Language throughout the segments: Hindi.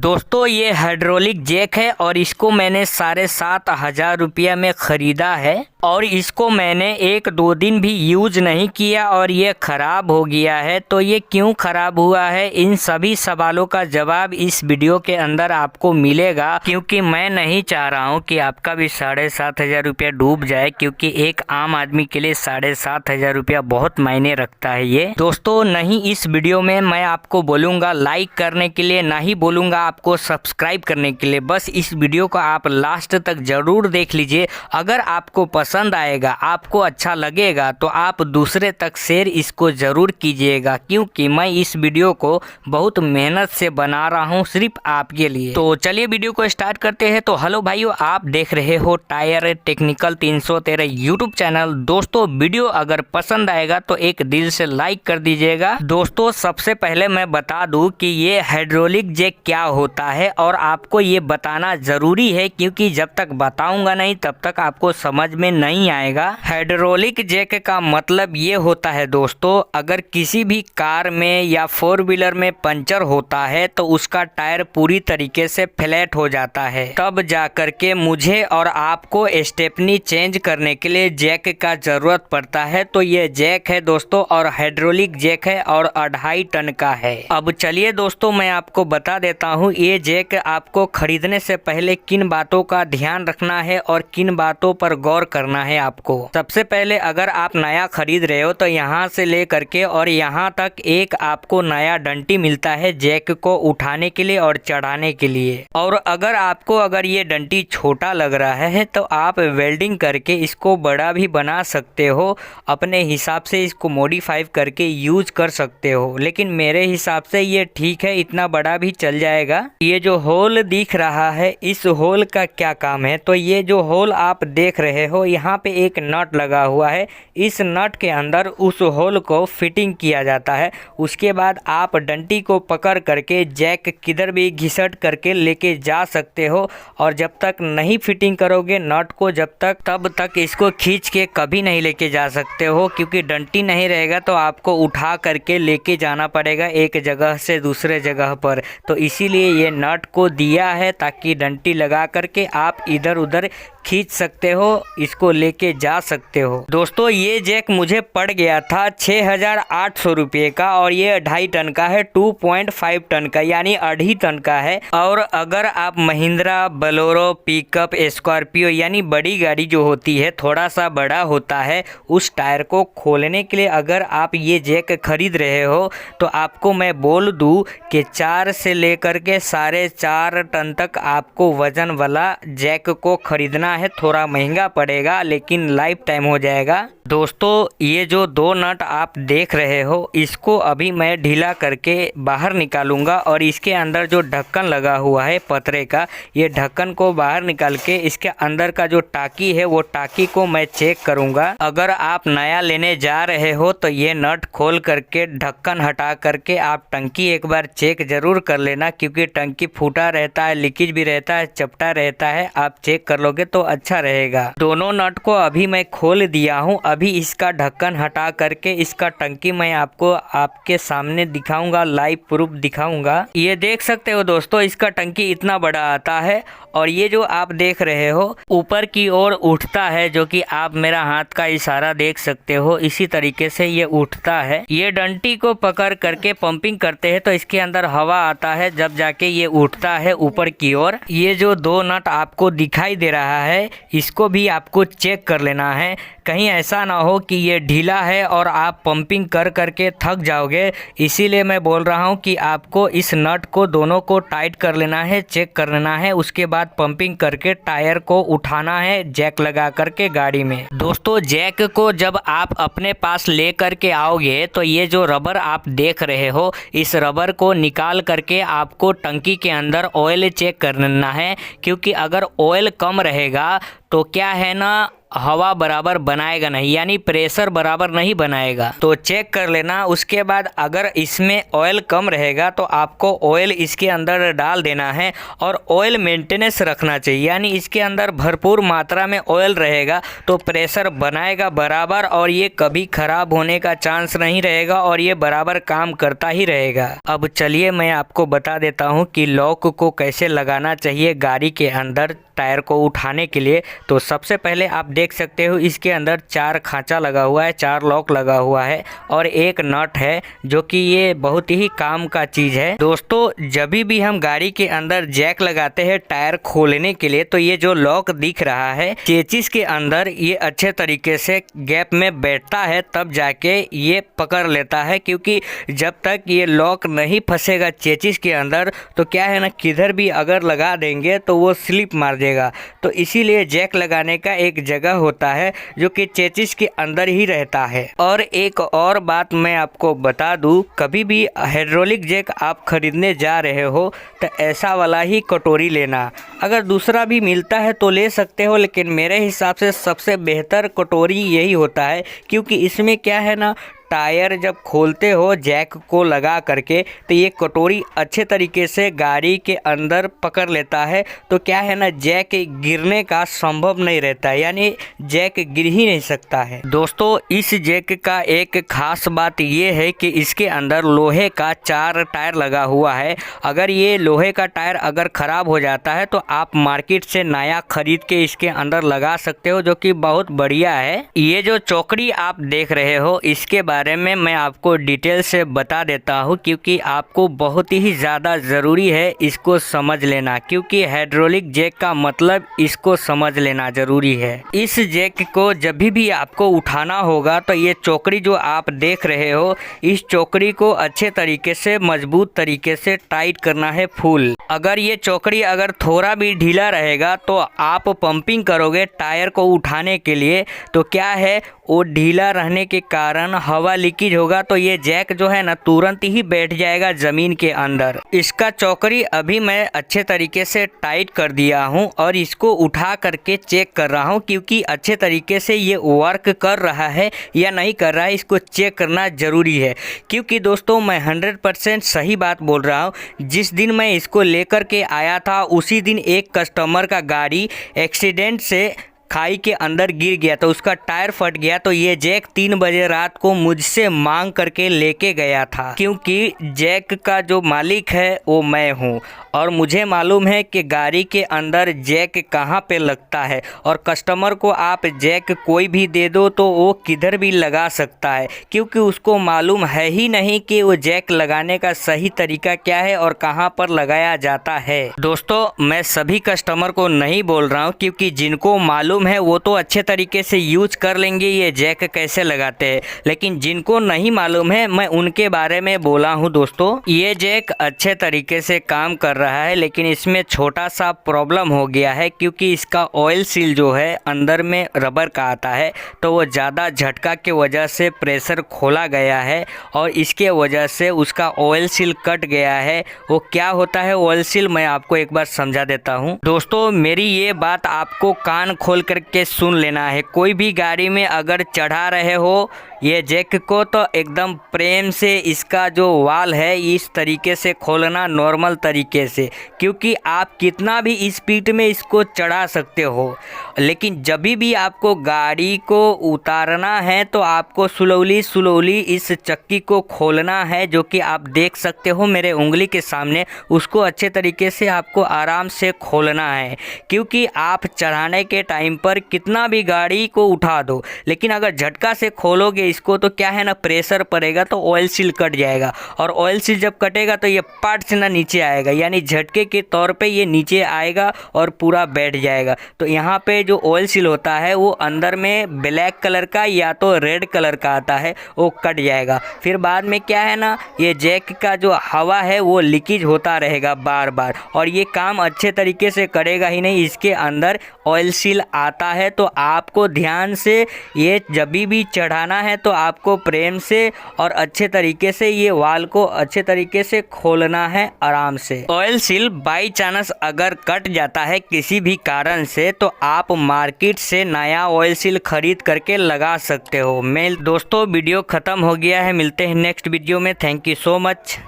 दोस्तों ये हाइड्रोलिक जैक है और इसको मैंने 7,500 रुपया में ख़रीदा है और इसको मैंने 1-2 दिन भी यूज नहीं किया और ये ख़राब हो गया है। तो ये क्यों ख़राब हुआ है, इन सभी सवालों का जवाब इस वीडियो के अंदर आपको मिलेगा, क्योंकि मैं नहीं चाह रहा हूँ कि आपका भी 7,500 रुपया डूब जाए, क्योंकि एक आम आदमी के लिए 7,500 रुपया बहुत मायने रखता है। ये दोस्तों नहीं, इस वीडियो में मैं आपको बोलूँगा लाइक करने के लिए, ना ही बोलूँगा आपको सब्सक्राइब करने के लिए। बस इस वीडियो को आप लास्ट तक ज़रूर देख लीजिए। अगर आपको पसंद आएगा, आपको अच्छा लगेगा, तो आप दूसरे तक शेयर इसको ज़रूर कीजिएगा, क्योंकि मैं इस वीडियो को बहुत मेहनत से बना रहा हूँ सिर्फ आपके लिए। तो चलिए वीडियो को स्टार्ट करते हैं। तो हेलो भाइयों, आप देख रहे हो टायर टेक्निकल 313 यूट्यूब चैनल। दोस्तों वीडियो अगर पसंद आएगा तो एक दिल से लाइक कर दीजिएगा। दोस्तों सबसे पहले मैं बता दूं कि ये हाइड्रोलिक जैक क्या होता है, और आपको ये बताना ज़रूरी है, क्योंकि जब तक बताऊंगा नहीं तब तक आपको समझ में नहीं आएगा। हाइड्रोलिक जैक का मतलब ये होता है दोस्तों, अगर किसी भी कार में या 4 व्हीलर में पंचर होता है तो उसका टायर पूरी तरीके से फ्लैट हो जाता है, तब जाकर के मुझे और आपको स्टेपनी चेंज करने के लिए जैक का ज़रूरत पड़ता है। तो ये जैक है दोस्तों, और हाइड्रोलिक जैक है और 2.5 टन का है। अब चलिए दोस्तों मैं आपको बता देता हूँ ये जैक आपको खरीदने से पहले किन बातों का ध्यान रखना है और किन बातों पर गौर करना है आपको। सबसे पहले अगर आप नया खरीद रहे हो तो यहाँ से ले करके और यहाँ तक एक आपको नया डंटी मिलता है जैक को उठाने के लिए और चढ़ाने के लिए। और अगर ये डंटी छोटा लग रहा है तो आप वेल्डिंग करके इसको बड़ा भी बना सकते हो, अपने हिसाब से इसको मॉडिफाई करके यूज कर सकते हो। लेकिन मेरे हिसाब से ये ठीक है, इतना बड़ा भी चल जाएगा। ये जो होल दिख रहा है, इस होल का क्या काम है, तो ये जो होल आप देख रहे हो यहाँ पे एक नट लगा हुआ है। इस नट के अंदर उस होल को फिटिंग किया जाता है। उसके बाद आप डंटी को पकड़ करके जैक किधर भी घिसट करके लेके जा सकते हो, और जब तक नहीं फिटिंग करोगे नट को तब तक इसको खींच के कभी नहीं लेके जा सकते हो, क्योंकि डंटी नहीं रहेगा तो आपको उठा करके लेके जाना पड़ेगा एक जगह से दूसरे जगह पर। तो इसीलिए ये नट को दिया है ताकि डंटी लगा करके आप इधर उधर खींच सकते हो, इसको लेके जा सकते हो। दोस्तों ये जैक मुझे पड़ गया था 6,800 रुपये का, और ये 2.5 टन का है, 2.5 टन का, यानी 2.5 टन का है। और अगर आप महिंद्रा, बोलेरो, पिकअप, स्कॉर्पियो यानी बड़ी गाड़ी जो होती है, थोड़ा सा बड़ा होता है, उस टायर को खोलने के लिए अगर आप ये जैक खरीद रहे हो तो आपको मैं बोल दूं कि 4 से लेकर के 4.5 टन तक आपको वजन वाला जैक को खरीदना है। थोड़ा महंगा पड़ेगा लेकिन लाइफ टाइम हो जाएगा। दोस्तों ये जो 2 नट आप देख रहे हो, इसको अभी मैं ढीला करके बाहर निकालूंगा, और इसके अंदर जो ढक्कन लगा हुआ है पतरे का, ये ढक्कन को बाहर निकाल के इसके अंदर का जो टाकी है वो टाकी को मैं चेक करूंगा। अगर आप नया लेने जा रहे हो तो ये नट खोल करके ढक्कन हटा करके आप टंकी एक बार चेक जरूर कर लेना, क्योंकि टंकी फूटा रहता है, लीकेज भी रहता है, चपटा रहता है। आप चेक कर लोगे तो अच्छा रहेगा। दोनों नट को अभी मैं खोल दिया हूँ। अभी इसका ढक्कन हटा करके इसका टंकी मैं आपको आपके सामने दिखाऊंगा, लाइव प्रूफ दिखाऊंगा। ये देख सकते हो दोस्तों, इसका टंकी इतना बड़ा आता है, और ये जो आप देख रहे हो ऊपर की ओर उठता है, जो कि आप मेरा हाथ का इशारा देख सकते हो, इसी तरीके से ये उठता है। ये डंटी को पकड़ करके पंपिंग करते हैं तो इसके अंदर हवा आता है, जब जाके ये उठता है ऊपर की ओर। ये जो 2 नट आपको दिखाई दे रहा है, इसको भी आपको चेक कर लेना है, कहीं ऐसा ना हो कि ये ढीला है और आप पंपिंग कर करके थक जाओगे। इसीलिए मैं बोल रहा हूँ कि आपको इस नट को दोनों को टाइट कर लेना है, चेक कर लेना है, उसके बाद पंपिंग करके टायर को उठाना है जैक लगा करके गाड़ी में। दोस्तों जैक को जब आप अपने पास ले करके आओगे तो ये जो रबर आप देख रहे हो, इस रबर को निकाल करके आपको टंकी के अंदर ऑयल चेक कर लेना है, क्योंकि अगर ऑयल कम रहेगा तो क्या है ना, हवा बराबर बनाएगा नहीं, यानी प्रेशर बराबर नहीं बनाएगा। तो चेक कर लेना। उसके बाद अगर इसमें ऑयल कम रहेगा तो आपको ऑयल इसके अंदर डाल देना है और ऑयल मेंटेनेंस रखना चाहिए, यानी इसके अंदर भरपूर मात्रा में ऑयल रहेगा तो प्रेशर बनाएगा बराबर और ये कभी ख़राब होने का चांस नहीं रहेगा और ये बराबर काम करता ही रहेगा। अब चलिए मैं आपको बता देता हूँ कि लॉक को कैसे लगाना चाहिए गाड़ी के अंदर टायर को उठाने के लिए। तो सबसे पहले आप देख सकते हो इसके अंदर 4 खांचा लगा हुआ है, 4 लॉक लगा हुआ है और एक नट है, जो कि ये बहुत ही काम का चीज़ है। दोस्तों जब भी हम गाड़ी के अंदर जैक लगाते हैं टायर खोलने के लिए, तो ये जो लॉक दिख रहा है चेचिस के अंदर ये अच्छे तरीके से गैप में बैठता है, तब जाके ये पकड़ लेता है। क्योंकि जब तक ये लॉक नहीं फंसेगा चेचिस के अंदर तो क्या है ना, किधर भी अगर लगा देंगे तो वो स्लिप मार देगा। तो इसीलिए जैक लगाने का एक जगह होता है जो कि चेचिस के अंदर ही रहता है। और एक और बात मैं आपको बता दूं, कभी भी हाइड्रोलिक जैक आप खरीदने जा रहे हो तो ऐसा वाला ही कटोरी लेना। अगर दूसरा भी मिलता है तो ले सकते हो, लेकिन मेरे हिसाब से सबसे बेहतर कटोरी यही होता है। क्योंकि इसमें क्या है ना, टायर जब खोलते हो जैक को लगा करके तो ये कटोरी अच्छे तरीके से गाड़ी के अंदर पकड़ लेता है। तो क्या है ना, जैक गिरने का संभव नहीं रहता है, यानी जैक गिर ही नहीं सकता है। दोस्तों इस जैक का एक खास बात ये है कि इसके अंदर लोहे का 4 टायर लगा हुआ है। अगर ये लोहे का टायर अगर ख़राब हो जाता है तो आप मार्केट से नया खरीद के इसके अंदर लगा सकते हो, जो कि बहुत बढ़िया है। ये जो चौकड़ी आप देख रहे हो इसके बारे में मैं आपको डिटेल से बता देता हूँ, क्योंकि आपको बहुत ही ज़्यादा ज़रूरी है इसको समझ लेना। क्योंकि हाइड्रोलिक जैक का मतलब इसको समझ लेना ज़रूरी है। इस जैक को जब भी आपको उठाना होगा तो ये चौकड़ी जो आप देख रहे हो, इस चौकड़ी को अच्छे तरीके से मजबूत तरीके से टाइट करना है फुल। अगर ये चौकड़ी अगर थोड़ा भी ढीला रहेगा तो आप पंपिंग करोगे टायर को उठाने के लिए, तो क्या है वो ढीला रहने के कारण हवा लीकेज होगा तो ये जैक जो है ना तुरंत ही बैठ जाएगा ज़मीन के अंदर। इसका चौकड़ी अभी मैं अच्छे तरीके से टाइट कर दिया हूँ और इसको उठा करके चेक कर रहा हूँ, क्योंकि अच्छे तरीके से ये वर्क कर रहा है या नहीं कर रहा है, इसको चेक करना ज़रूरी है। क्योंकि दोस्तों मैं 100% सही बात बोल रहा हूँ। जिस दिन मैं इसको लेकर के आया था उसी दिन एक कस्टमर का गाड़ी एक्सीडेंट से खाई के अंदर गिर गया, तो उसका टायर फट गया। तो ये जैक 3 बजे रात को मुझसे मांग करके लेके गया था, क्योंकि जैक का जो मालिक है वो मैं हूँ और मुझे मालूम है कि गाड़ी के अंदर जैक कहाँ पे लगता है। और कस्टमर को आप जैक कोई भी दे दो तो वो किधर भी लगा सकता है, क्योंकि उसको मालूम है ही नहीं कि वो जैक लगाने का सही तरीका क्या है और कहाँ पर लगाया जाता है। दोस्तों मैं सभी कस्टमर को नहीं बोल रहा हूँ, क्योंकि जिनको मालूम है वो तो अच्छे तरीके से यूज कर लेंगे ये जैक कैसे लगाते हैं, लेकिन जिनको नहीं मालूम है मैं उनके बारे में बोला हूँ। दोस्तों ये जैक अच्छे तरीके से काम कर रहा है, लेकिन इसमें छोटा सा प्रॉब्लम हो गया है, क्योंकि इसका ऑयल सील जो है अंदर में रबर का आता है, तो वो ज़्यादा झटका के वजह से प्रेशर खोला गया है और इसके वजह से उसका ऑयल सील कट गया है। वो क्या होता है ऑयल सील, मैं आपको एक बार समझा देता हूँ। दोस्तों मेरी ये बात आपको कान खोल करके सुन लेना है। कोई भी गाड़ी में अगर चढ़ा रहे हो ये जैक को तो एकदम प्रेम से इसका जो वाल है इस तरीके से खोलना, नॉर्मल तरीके से, क्योंकि आप कितना भी स्पीड में इसको चढ़ा सकते हो, लेकिन जब भी आपको गाड़ी को उतारना है तो आपको स्लोली स्लोली इस चक्की को खोलना है, जो कि आप देख सकते हो मेरे उंगली के सामने। उसको अच्छे तरीके से आपको आराम से खोलना है, क्योंकि आप चढ़ाने के टाइम पर कितना भी गाड़ी को उठा दो, लेकिन अगर झटका से खोलोगे इसको तो क्या है ना, प्रेशर पड़ेगा तो ऑयल सील कट जाएगा, और ऑयल सील जब कटेगा तो ये पार्ट से ना नीचे आएगा, यानी झटके के तौर पे ये नीचे आएगा और पूरा बैठ जाएगा। तो यहाँ पे जो ऑयल सील होता है वो अंदर में ब्लैक कलर का या तो रेड कलर का आता है, वो कट जाएगा। फिर बाद में क्या है ना, ये जैक का जो हवा है वो लीकेज होता रहेगा बार बार, और ये काम अच्छे तरीके से करेगा ही नहीं, इसके अंदर ऑयल सील आता है तो आपको ध्यान से ये जब भी चढ़ाना है तो आपको प्रेम से और अच्छे तरीके से ये वाल को अच्छे तरीके से खोलना है आराम से। ऑयल सील बाई चांस अगर कट जाता है किसी भी कारण से तो आप मार्केट से नया ऑयल सील खरीद करके लगा सकते हो। मैं दोस्तों वीडियो खत्म हो गया है, मिलते हैं नेक्स्ट वीडियो में। Thank you so much.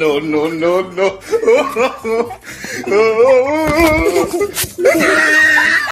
No, no, no, no.